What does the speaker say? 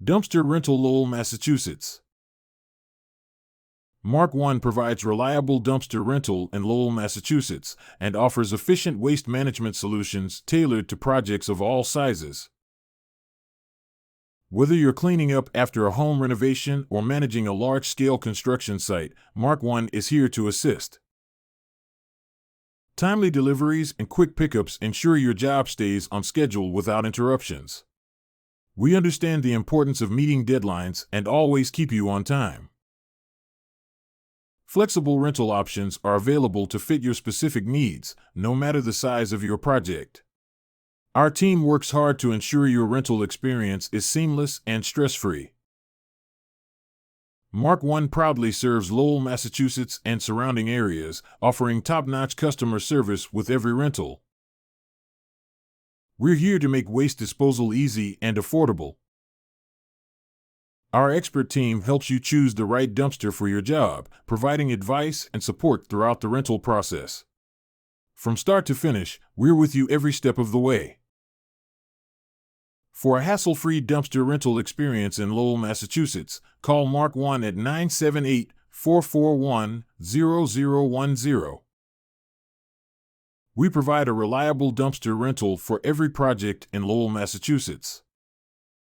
Dumpster Rental, Lowell, Massachusetts. Mark 1 provides reliable dumpster rental in Lowell, Massachusetts, and offers efficient waste management solutions tailored to projects of all sizes. Whether you're cleaning up after a home renovation or managing a large-scale construction site, Mark 1 is here to assist. Timely deliveries and quick pickups ensure your job stays on schedule without interruptions. We understand the importance of meeting deadlines and always keep you on time. Flexible rental options are available to fit your specific needs, no matter the size of your project. Our team works hard to ensure your rental experience is seamless and stress-free. Mark 1 proudly serves Lowell, Massachusetts and surrounding areas, offering top-notch customer service with every rental. We're here to make waste disposal easy and affordable. Our expert team helps you choose the right dumpster for your job, providing advice and support throughout the rental process. From start to finish, we're with you every step of the way. For a hassle-free dumpster rental experience in Lowell, Massachusetts, call Mark 1 at 978-441-0010. We provide a reliable dumpster rental for every project in Lowell, Massachusetts.